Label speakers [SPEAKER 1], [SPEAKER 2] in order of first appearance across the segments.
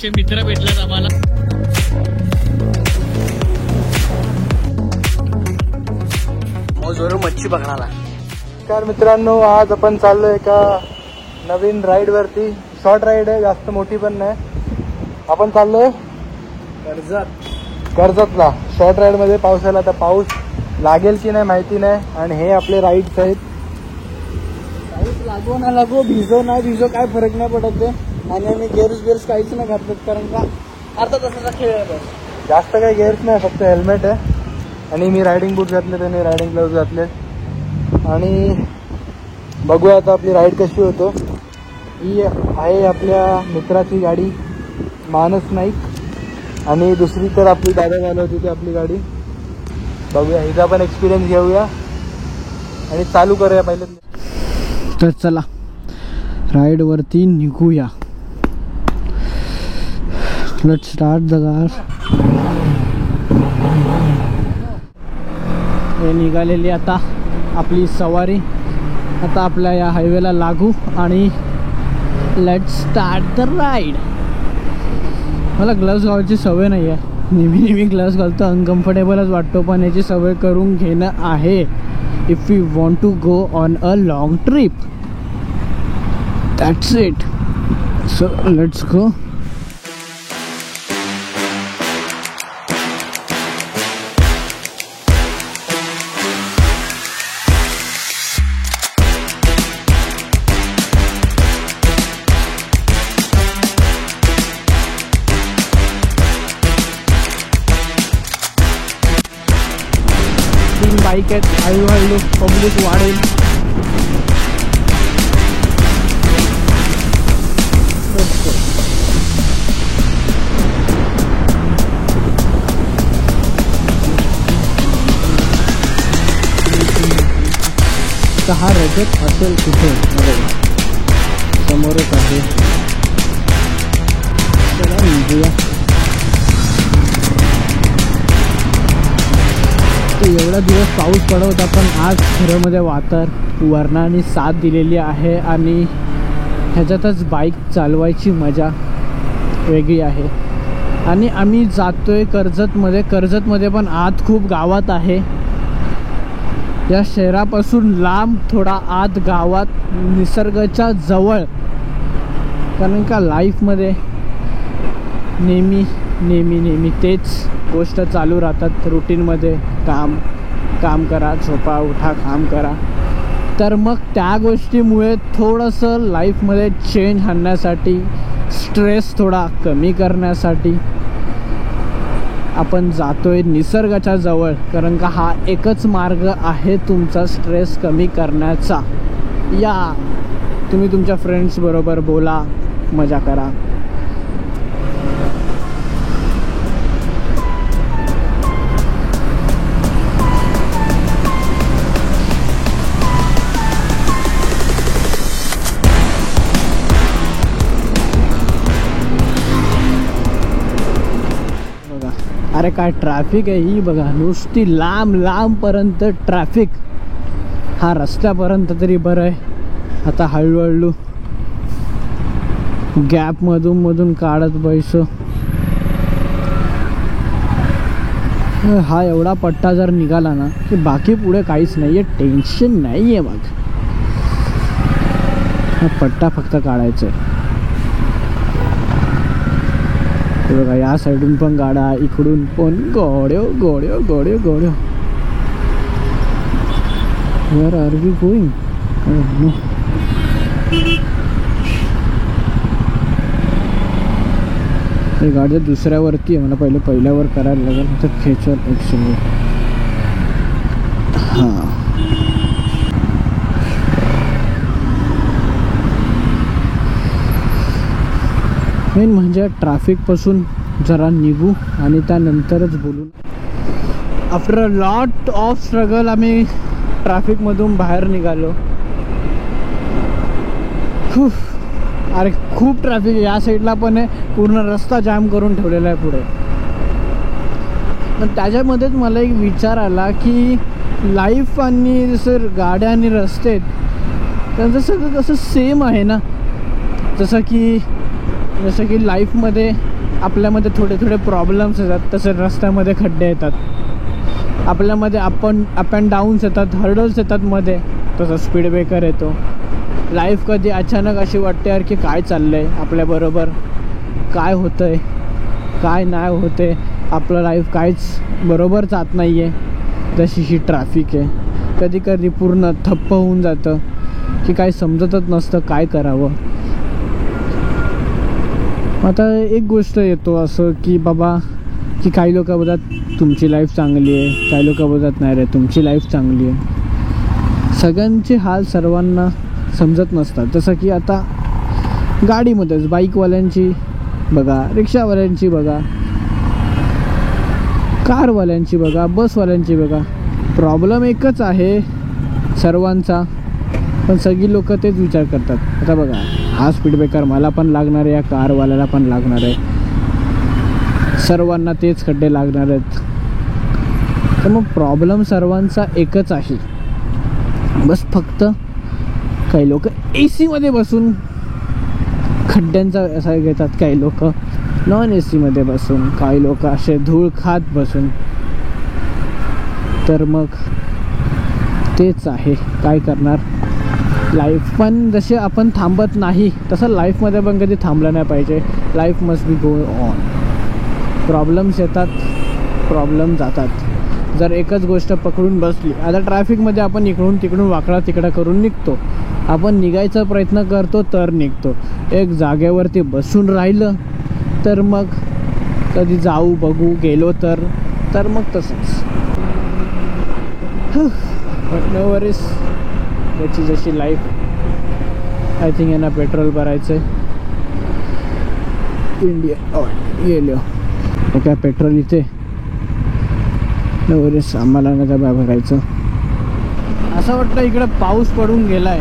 [SPEAKER 1] आमचे मित्र भेटलेत आम्हाला. मोजवरून मच्छी बघणारा.
[SPEAKER 2] नमस्कार मित्रांनो, आज आपण चाललोय एका नवीन राईड वरती. शॉर्ट राईड आहे, जास्त मोठी पण नाही. आपण चाललोय कर्जतला शॉर्ट राईड मध्ये. पावसाला आता पाऊस लागेल की नाही माहिती नाही. आणि हे आपले राईड्स आहेत. पाऊस लागो ना लागो, भिजो ना भिजो, काय फरक नाही पडत ते. आणि आम्ही गेअर्स काहीच नाही घातलं, कारण का
[SPEAKER 1] अर्धा तासाचा खेळ आहे.
[SPEAKER 2] जास्त काही गेअर्स नाही, फक्त हेल्मेट आहे. आणि मी रायडिंग बूट घातले, त्याने रायडिंग ग्लोव्ज घातले. आणि बघूया आता आपली राईड कशी होतो. ही आहे आपल्या मित्राची गाडी मानस नाईक, आणि दुसरी तर आपली दादा चालवती ती आपली गाडी. बघूया, हिचा पण एक्सपिरियन्स घेऊया आणि चालू करूया पहिले.
[SPEAKER 1] तर चला राईड वरती निघूया. Let's start the car. हे निघालेली आता आपली सवारी. आता आपल्या या हायवेला लागू आणि लेट्स स्टार्ट द राईड. मला ग्लव्स घालायची सवय नाही आहे. नेहमी ग्लव्स घालतो, अनकम्फर्टेबलच वाटतो. पण याची सवय करून घेणं आहे if you want to go on a long trip. That's it. So let's go. Bike आहेत, हळूहळू पब्लिक वाढेल. हा रजत असेल कुठे समोरच आहे. चला निघूया. एवढा दिवस पाऊस पडत होता, पण आज खरंमध्ये वातावरणाने साथ दिलेली आहे. आणि ह्याच्यातच बाईक चालवायची मजा वेगळी आहे. आणि आम्ही जातोय कर्जतमध्ये पण आत खूप गावात आहे. या शहरापासून लांब थोडा आत गावात, निसर्गाच्या जवळ. कारण का लाईफमध्ये नेहमी तेच गोष्ट चालू राहतात. रुटीनमध्ये काम करा, झोपा, उठा, काम करा. तर मग त्या गोष्टीमुळे थोडंसं लाईफमध्ये चेंज आणण्यासाठी, स्ट्रेस थोडा कमी करण्यासाठी आपण जातोय निसर्गाच्या जवळ. कारण का हा एकच मार्ग आहे तुमचा स्ट्रेस कमी करण्याचा. या तुम्ही तुमच्या फ्रेंड्स बरोबर बोला, मजा करा. अरे काय ट्रॅफिक आहे ही बघा. नुसती लांबपर्यंत ट्रॅफिक. हा रस्त्यापर्यंत तरी बरं आहे. आता हळूहळू गॅप मधून काढत बैसो. हा एवढा पट्टा जर निघाला ना की बाकी पुढे काहीच नाही आहे, टेन्शन नाही आहे. मग हा पट्टा फक्त काढायचा आहे. बघा या साईडून पण गाड्या, इकडून पण गोड्यो. Where are we going? No. ही गाडी दुसऱ्यावरती आहे. मला पहिल्यावर करायला लागेल. तर खेचर ॲक्च्युली. हां मेन म्हणजे ट्रॅफिकपासून जरा निघू आणि त्यानंतरच बोलू. After a lot of struggle आम्ही ट्रॅफिकमधून बाहेर निघालो. अरे खूप ट्रॅफिक आहे या साईडला पण आहे. पूर्ण रस्ता जाम करून ठेवलेला आहे पुढे. पण त्याच्यामध्येच मला एक विचार आला की लाईफ आणि जसं गाड्या आणि रस्ते त्यांचं सगळं तसं सेम आहे ना. जसं की लाईफमध्ये आपल्यामध्ये थोडे थोडे प्रॉब्लेम्स येतात, तसे रस्त्यामध्ये खड्डे येतात, आपल्यामध्ये अप अँड डाऊन्स येतात, हर्डल्स येतात मध्ये, तसं स्पीड ब्रेकर येतो. लाईफ कधी अचानक अशी वाटते यार की काय चाललं आहे आपल्याबरोबर, काय होतं आहे, काय नाही होते, आपलं लाईफ काहीच बरोबर जात नाही आहे. जशी ही ट्रॅफिक आहे, कधी कधी पूर्ण ठप्प होऊन जातं की काय समजतच नसतं काय करावं. आता एक गोष्ट येतो असं की बाबा की काही लोक बोलतात तुमची लाईफ चांगली आहे, काही लोक बोलतात नाही रे तुमची लाईफ चांगली आहे. सगळ्यांचे हाल सर्वांना समजत नसतात. जसं की आता गाडीमध्येच बाईकवाल्यांची बघा, रिक्षावाल्यांची बघा, कारवाल्यांची बघा, बसवाल्यांची बघा, प्रॉब्लेम एकच आहे सर्वांचा, पण सगळी लोक तेच विचार करतात. आता बघा हा स्पीड ब्रेकर मला पण लागणार आहे, या कारवाल्याला पण लागणार आहे, सर्वांना तेच खड्डे लागणार आहेत. तर मग प्रॉब्लेम सर्वांचा एकच आहे, बस फक्त काही लोक AC मध्ये बसून खड्ड्यांचा असा घेतात, काही लोक नॉन AC मध्ये बसून, काही लोक असे धूळ खात बसून. तर मग तेच आहे, काय करणार. लाईफ पण जसे आपण थांबत नाही तसं लाईफमध्ये पण कधी थांबलं नाही पाहिजे. Life must be go on. Problems येतात, प्रॉब्लेम जातात. जर एकच गोष्ट पकडून बसली, आता ट्रॅफिकमध्ये आपण इकडून तिकडून वाकडा तिकडा करून निघतो, आपण निघायचा प्रयत्न करतो तर निघतो. एक जागेवरती बसून राहिलं तर मग कधी जाऊ बघू गेलो तर मग तसंच. बट नो वरीज, याची जशी लाईफ. आय थिंक यांना पेट्रोल भरायचं आहे. इंडिया गेलो काय पेट्रोल इथे, नो वरीज, आम्हाला ना काय भरायचं. असं वाटतं इकडे पाऊस पडून गेलाय.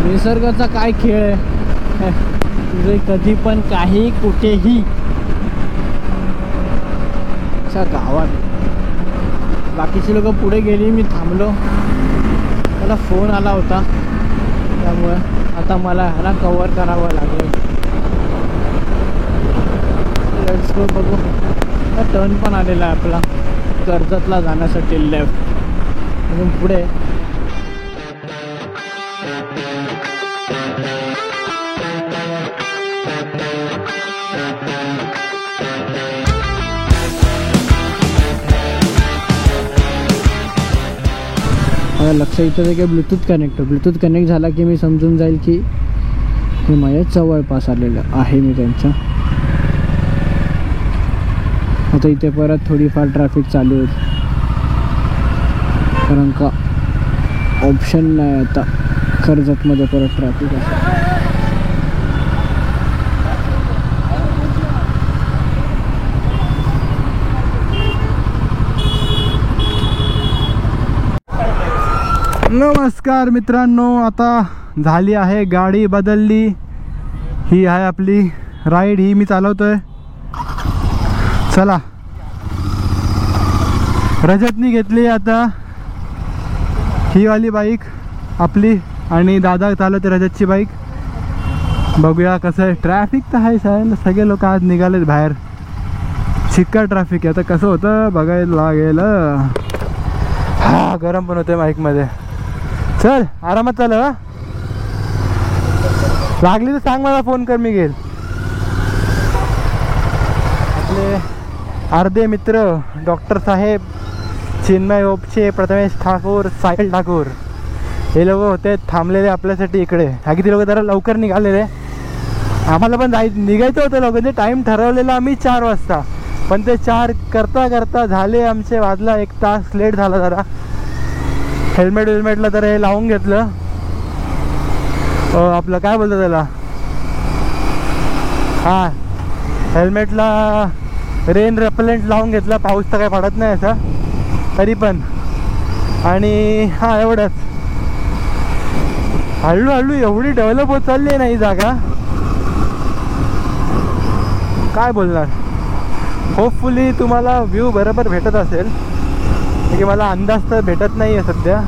[SPEAKER 1] निसर्गाचा काय खेळ आहे, तुझे कधी पण काही कुठेही. अशा गावात बाकीची लोक पुढे गेली, मी थांबलो, मला फोन आला होता, त्यामुळे आता मला ह्याला कवर करावं लागेल. Let's go. बघू, टर्न पण आलेला आहे आपला कर्जतला जाण्यासाठी, लेफ्ट म्हणून पुढे. लक्ष इथं आहे की ब्लूटूथ कनेक्ट झाला की मी समजून जाईल की हे माझ्या जवळपास आलेलं आहे मी त्यांच्या. आता इथे परत थोडीफार ट्रॅफिक चालू होईल, कारण का ऑप्शन नाही आता कर्जतमध्ये परत ट्रॅफिक असेल.
[SPEAKER 2] नमस्कार मित्रांनो, आता झाली आहे गाडी बदलली. ही आहे आपली राईड, ही मी चालवतोय. चला, रजतनी घेतली आता ही वाली बाईक आपली, आणि दादा चालवते रजतची बाईक. बघूया कसं आहे. ट्रॅफिक तर आहे, सगळे लोक आज निघालेत बाहेर. चिक्कार ट्रॅफिक आहे. आता कसं होतं बघायला लागेल. हा, गरम पण होते बाईकमध्ये. चल आरामात चाल. लागली तर सांग, मला फोन कर, मी घेईल. आपले अर्धे मित्र डॉक्टर साहेब, चिन्मय ओपचे, प्रथमेश ठाकूर, साहिल ठाकूर, हे लोक होते थांबलेले आपल्यासाठी इकडे. हा किती लोक जरा लवकर निघालेले. आम्हाला पण निघायचं होतं लोकांचे. टाईम ठरवलेला आम्ही 4 वाजता, पण ते 4 करता करता झाले आमचे वाजला 1 तास. लेट झाला जरा. हेल्मेटला तर हे लावून घेतलं, आपलं काय बोलतं त्याला, हां हेल्मेटला रेन रेपलेंट लावून घेतला. पाऊस तर काय पडत नाही असा तरी पण. आणि हां एवढंच. हळूहळू एवढी डेव्हलप होत चालली आहे ना ही जागा, काय बोलणार. होपफुली तुम्हाला व्ह्यू बरोबर भेटत असेल, की मला अंदाज तर भेटत नाही आहे सध्या.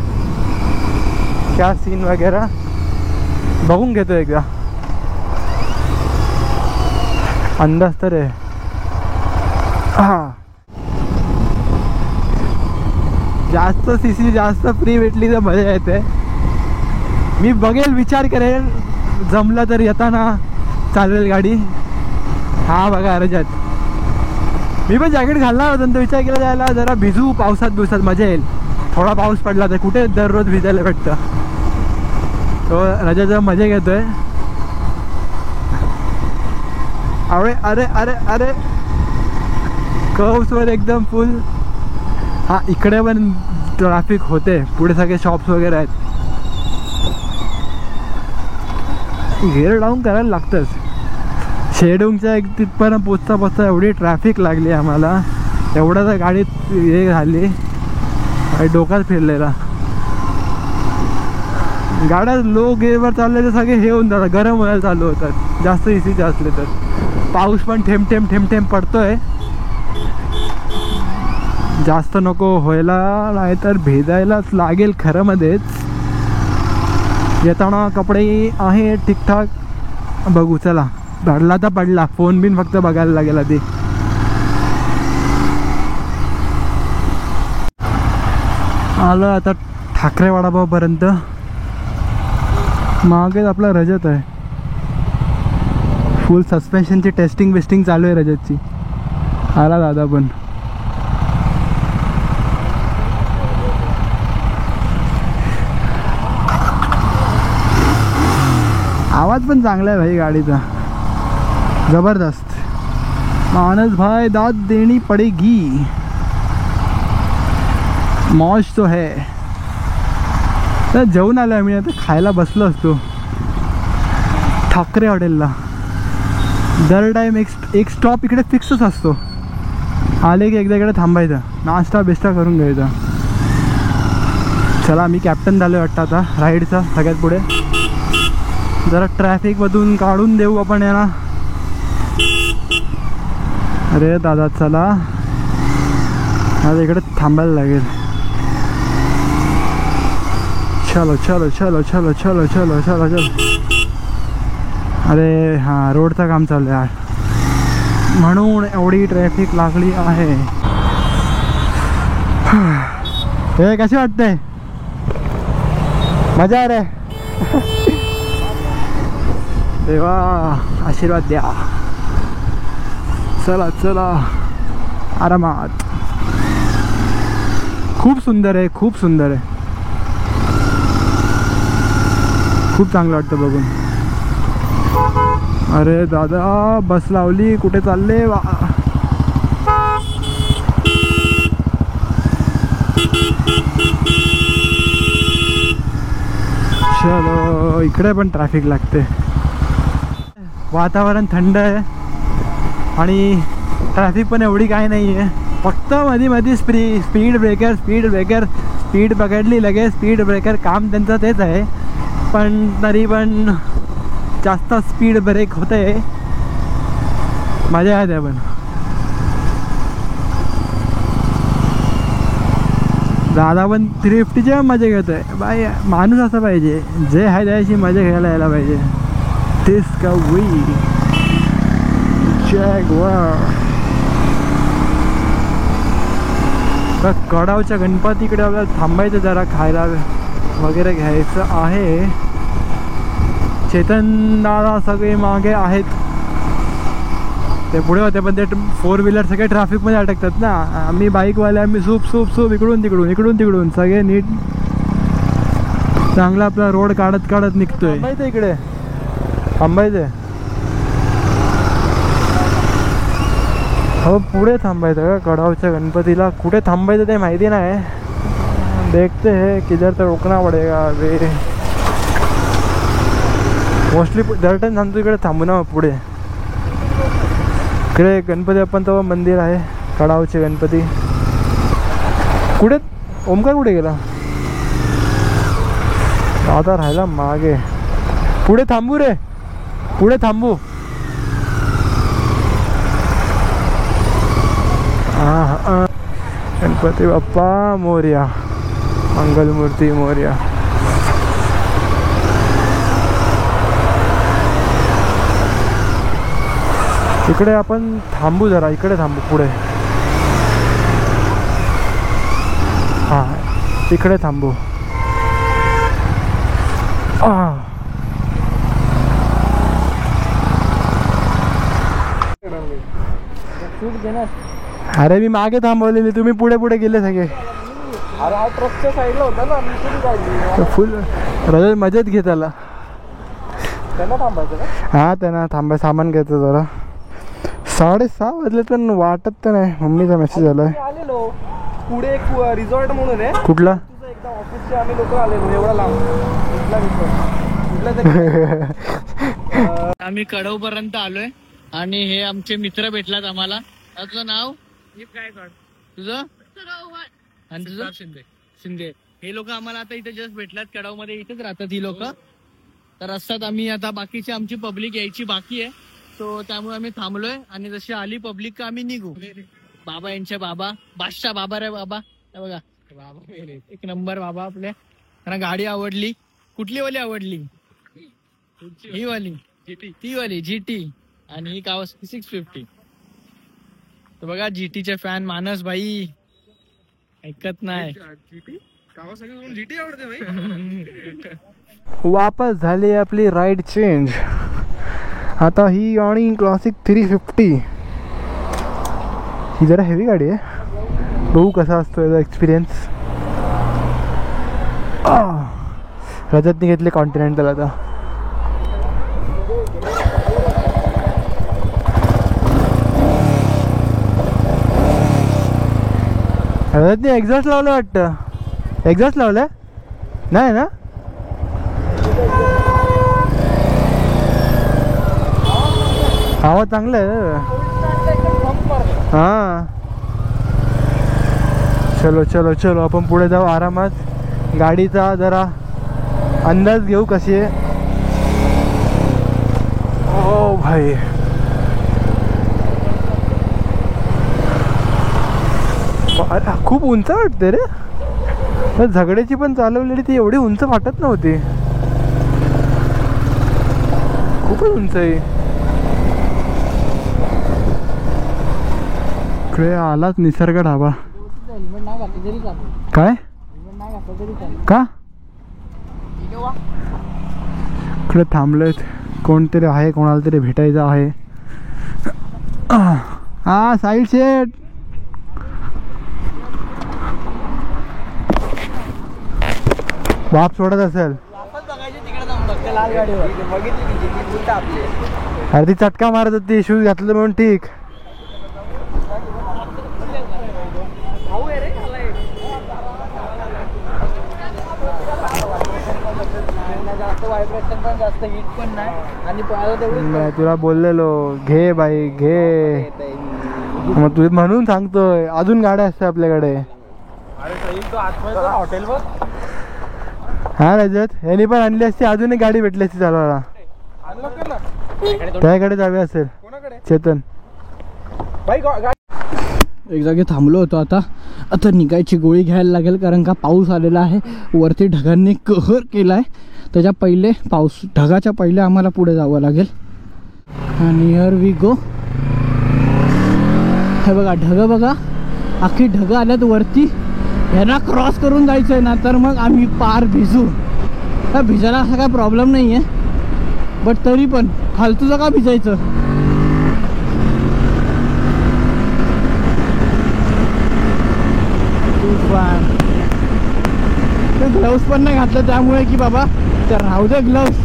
[SPEAKER 2] क्या सीन वगैरे बघून घेतो एकदा. अंदाज तर आहे. हां, जास्त सीसी जास्त फ्री भेटली तर मजा येते. मी बघेल, विचार करेल, जमलं तर येताना चालेल गाडी. हा बघा रजत, मी पण जॅकेट घालणार होतो, विचार केला जायला जरा भिजू पावसात मजा येईल. थोडा पाऊस पडला तर कुठे दररोज भिजायला भेटतं. तो रजत मजा घेतोय. अरे अरे अरे अरे कर्व्सवर एकदम फुल. हा, इकडे पण ट्रॅफिक होते, पुढे सगळे शॉप्स वगैरे आहेत. गेअर डाऊन करायला लागतंच. शेडूंगच्या एक तिथपर्यंत पोचता एवढी ट्रॅफिक लागली आम्हाला, एवढा तर गाडीत हे झाली, डोक्यात फिरलेला. गाड्या लो गेअरवर चालले तर सगळे हे होऊन जातात, गरम व्हायला चालू होतात जास्त एसीचे असले तर. पाऊस पण थेंब थेंब पडतोय, जास्त नको व्हायला, नाहीतर भेजायलाच लागेल खरं मध्येच. येताना कपडे आहे ठीकठाक. बघू चला, पडला तर पडला, फोन बिन फक्त बघायला लागेल आधी. आलं आता ठाकरे वडापावपर्यंत. मागेच आपला रजत आहे, फुल सस्पेन्शनची टेस्टिंग चालू आहे रजतची. आला दादा पण. आवाज पण चांगला आहे भाई गाडीचा, जबरदस्त. मानस भाई दाद देनी पडेगी, मौज तो है. तर जेवून आलो आहे मी, आता खायला बसलो असतो ठाकरे हॉटेलला. दर टाईम एक स्टॉप इकडे फिक्सच असतो. आले की एकदा इकडे थांबायचं, नाश्ता बिस्टा करून घ्यायचा. चला, मी कॅप्टन झालो वाटतं आता राईडचा सगळ्यात पुढे. जरा ट्रॅफिकमधून काढून देऊ आपण यांना. अरे दादा चला, आता इकडे थांबायला लागेल. चलो चलो चलो चलो चलो चलो चलो चलो. अरे हां, रोडचं काम चालू आहे म्हणून एवढी ट्रॅफिक लागली आहे. हे कसे वाटतंय? मजा रे. देवा आशीर्वाद द्या. चला चला आरामात. खूप सुंदर आहे, खूप सुंदर आहे, खूप चांगलं वाटतं बघून. अरे दादा बस लावली, कुठे चालले वा. चलो, इकडे पण ट्रॅफिक लागते. वातावरण थंड आहे आणि ट्रॅफिक पण एवढी काय नाही आहे. फक्त मध्ये स्पीड ब्रेकर पकडली लगेच स्पीड ब्रेकर, काम त्यांचं तेच आहे. पण तरी पण जास्त स्पीड ब्रेक होते, मजा येते. पण दादा पण 350च्या मजा घेतोय. बाई माणूस असं पाहिजे, जे आहे त्याची मजा घ्यायला यायला पाहिजे. Discovery Jaguar. कडावच्या गणपतीकडे आपल्याला थांबायचं, जरा खायला वगैरे घ्यायचं आहे. चेतन दादा सगळे मागे आहेत, ते पुढे होते पण ते 4 व्हीलर सगळे ट्रॅफिकमध्ये अटकतात ना. आम्ही बाईकवाले आम्ही सूप इकडून तिकडून सगळे नीट चांगला आपला रोड काढत निघतोय. थांबायचं इकडे, थांबायचं हो, पुढे थांबायचं का कडावच्या गणपतीला? कुठे थांबायचं ते माहिती नाही. देखते है किधर तर रोकना पडेगा. अरे मोस्टली दर टाइम थांबतो इकडे, थांबू ना पुढे. इकडे गणपती आपण तेव्हा मंदिर आहे, कडावचे गणपती. कुठे ओमकार कुठे गेला? आता राहिला मागे. पुढे थांबू रे, पुढे थांबू. गणपती बाप्पा मोरया, मंगलमूर्ती मोरया. इकडे आपण थांबू जरा, इकडे थांबू पुढे. हां इकडे थांबू. अरे मी मागे थांबवलेली, तुम्ही पुढे पुढे गेले सगळे.
[SPEAKER 1] अरे हा ट्रकच्या साईडला होता ना, मी कुठे काढली
[SPEAKER 2] फुल रजत मजेत घेत आला.
[SPEAKER 1] त्यांना थांबायचं का?
[SPEAKER 2] हां त्यांना थांबाय, सामान घ्यायचं जरा. 6:30 वाजले पण वाटत तर नाही. मम्मीचा मेसेज आलाय.
[SPEAKER 1] आलेलो पुढे एक रिसॉर्ट म्हणून आहे.
[SPEAKER 2] कुठला?
[SPEAKER 1] तुझं एकदा ऑफिसचे आम्ही लोक आलेलो एवढा लांब. आम्ही कडव पर्यंत आलोय आणि हे आमचे मित्र भेटलात आम्हाला. तुझं नाव काय काढ तुझं? आणि तुझं? शिंदे. हे लोक आम्हाला आता इथे जस्ट भेटलात कडव मध्ये. इथेच राहतात ही लोक. तर असतात आम्ही आता. बाकीची आमची पब्लिक यायची बाकी आहे, सो त्यामुळे आम्ही थांबलोय. आणि जशी आली पब्लिक का आम्ही निघू. बाबा यांचे बाबा बादशाह बाबा रे बाबा. बघा एक नंबर बाबा आपल्या. त्यांना गाडी आवडली. कुठली वाली आवडली? ही वाली ती वाली GT. आणि ही कावासाकी 650. तर बघा GTचे फॅन मानस भाई ऐकत नाही. GT आवडते भाई.
[SPEAKER 2] वापस झाली आपली राईड चेंज. आता ही आणि क्लासिक 350. ही जरा हेवी गाडी आहे. बघू कसा असतो याचा एक्सपिरियन्स. रजतने घेतले कॉन्टिनेंटल आता. रजतने एक्झॉस्ट लावलं वाटतं. एक्झॉस्ट लावलं नाही ना? आवाज चांगला आहे. हां चलो चलो चलो आपण पुढे जाऊ आरामात. गाडीचा जरा अंदाज घेऊ कशी आहे. ओ भाई खूप उंच वाटते रे. झगड्याची पण चालवलेली ती एवढी उंच वाटत नव्हती. खूपच उंच आहे. इकडे आलाच निसर्ग ढाबा. काय का इकडे थांबलेत. कोणतरी आहे, कोणाला तरी भेटायचं आहे. हा साईड सेट. बाप सोडत असेल. अरे ती चटका मारत होती. शूज घातलं म्हणून ठीक.
[SPEAKER 1] जास्त व्हायब्रेशन पण जास्त हिट पण नाही. आणि
[SPEAKER 2] मी तुला बोललेलो घे बाई घे. मग तू म्हणून सांगतोय. अजून गाड्या असतात आपल्याकडे.
[SPEAKER 1] हॉटेलवर
[SPEAKER 2] हा रजत यांनी पण आणली असती. अजून एक गाडी भेटली असती चालवायला. त्याकडे जावे असेल चेतन.
[SPEAKER 1] एक जागी थांबलो होतो. आता निघायची गोळी घ्यायला लागेल, कारण का पाऊस आलेला आहे. वरती ढगांनी कहर केलाय. त्याच्या पहिले ढगाच्या पहिले आम्हाला पुढे जावं लागेल. आणि हिअर वी गो. हे बघा ढग बघा. अख्खी ढग आल्यात वरती. ह्यांना क्रॉस करून जायचं आहे ना, तर मग आम्ही पार भिजू. भिजायला असा काय प्रॉब्लेम नाही आहे, बट तरी पण फालतूचं का भिजायचं. ग्लव्स पण नाही घातलं त्यामुळे की बाबा तर राहू दे ग्लव्स.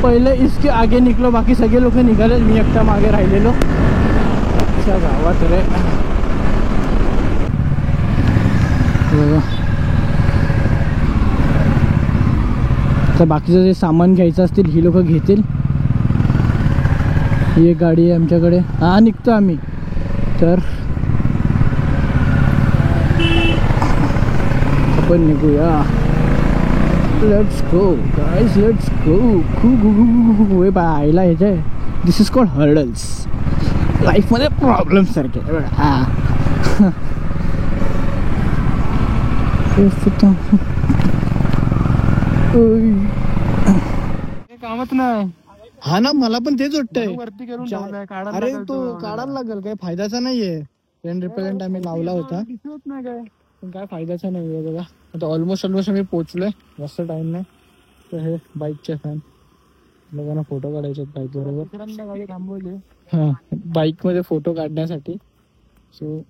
[SPEAKER 1] पहिले इसके आगे निघलो, बाकी सगळे लोक निघाले. मी एकटा मागे राहिलेलो. गावात रे तर बाकीचं जे सामान घ्यायचं असतील ही लोक घेतील. ही एक गाडी आहे आमच्याकडे. हा निघतो आम्ही. तर आपण निघूया. Let's go guys, let's go. बायला ह्याच्या दिस इज कॉल्ड हर्डल्स. लाईफमध्ये प्रॉब्लेम सारखे. हा
[SPEAKER 2] कामच नाही.
[SPEAKER 1] हा ना, मला पण तेच वाटतंय.
[SPEAKER 2] वरती करून ठेवलाय, काढायला
[SPEAKER 1] अरे
[SPEAKER 2] लागेल
[SPEAKER 1] तो काढायला लागेल, काही फायद्याचा नाहीये. रेन रिपेलंट आम्ही लावला होता
[SPEAKER 2] दिसत नाही काय.
[SPEAKER 1] पण काय फायद्याचा नाहीये बघा. आता ऑलमोस्ट आम्ही पोहोचलोय, जास्त टाइम नाही. तर हे बाईकचे फॅन लोकांना फोटो काढायचे बाईक बरोबर.
[SPEAKER 2] गाडी थांबवली.
[SPEAKER 1] हा, बाईक मध्ये फोटो काढण्यासाठी. सो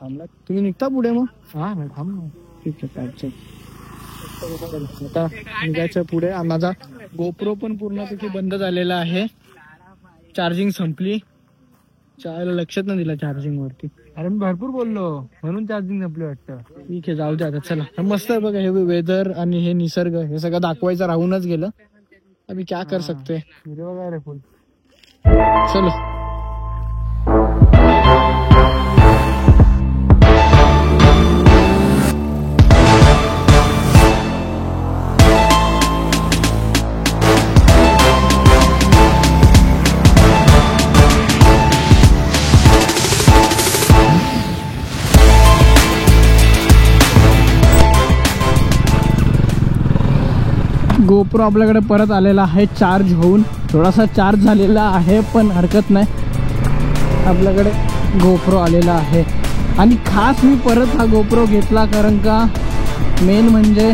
[SPEAKER 1] थांबला, तुम्ही निघता पुढे मग.
[SPEAKER 2] हा नाही थांब.
[SPEAKER 1] ठीक आहे, काय आता निघायचं पुढे. माझा गोप्रो पण पूर्णपैकी बंद झालेला आहे, चार्जिंग संपली. चायला लक्षात नाही दिला चार्जिंग वरती.
[SPEAKER 2] अरे मी भरपूर बोललो म्हणून चार्जिंग संपली वाटतं.
[SPEAKER 1] ठीक आहे, जाऊ दे आता. चला, मस्त आहे बघा हे वेदर आणि हे निसर्ग, हे सगळं दाखवायचं राहूनच गेलं. अभी क्या कर सकते.
[SPEAKER 2] हिरव वगैरे फुल.
[SPEAKER 1] चलो. गोप्रो आपल्याकडे परत आलेला आहे चार्ज होऊन. थोडासा चार्ज झालेला आहे पण हरकत नाही, आपल्याकडे गोप्रो आलेला आहे. आणि खास मी परत हा गोप्रो घेतला कारण का मेन म्हणजे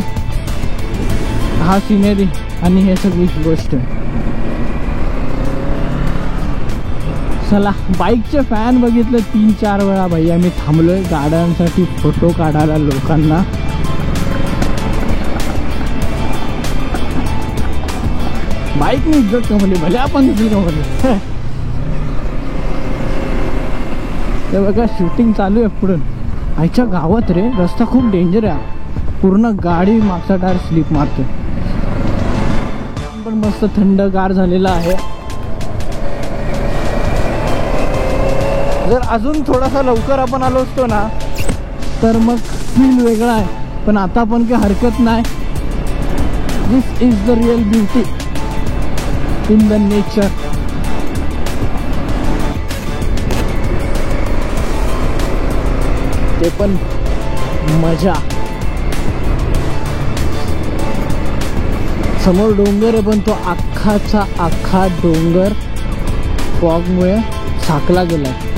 [SPEAKER 1] हा सिनेरी आणि हे सगळी गोष्ट. चला, बाईकचे फॅन बघितले 3-4 वेळा भाई. आम्ही थांबलोय गाड्यांसाठी फोटो काढायला लोकांना. बाईक मी इज्जत कमवली, भले आपण दुसरी कमवली. ते बघा शूटिंग चालू आहे पुढून. आईच्या गावात रे रस्ता खूप डेंजर आहे, पूर्ण गाडी मागचा टायर स्लिप मारते. पण मस्त थंडगार झालेला आहे. जर अजून थोडासा लवकर आपण आलो असतो ना तर मग फील वेगळा आहे, पण आता पण काही हरकत नाही. This is the real beauty in the nature. ते पण मजा. समोर डोंगर आहे पण तो अख्खाचा अख्खा डोंगर फॉगमुळे झाकला गेलाय.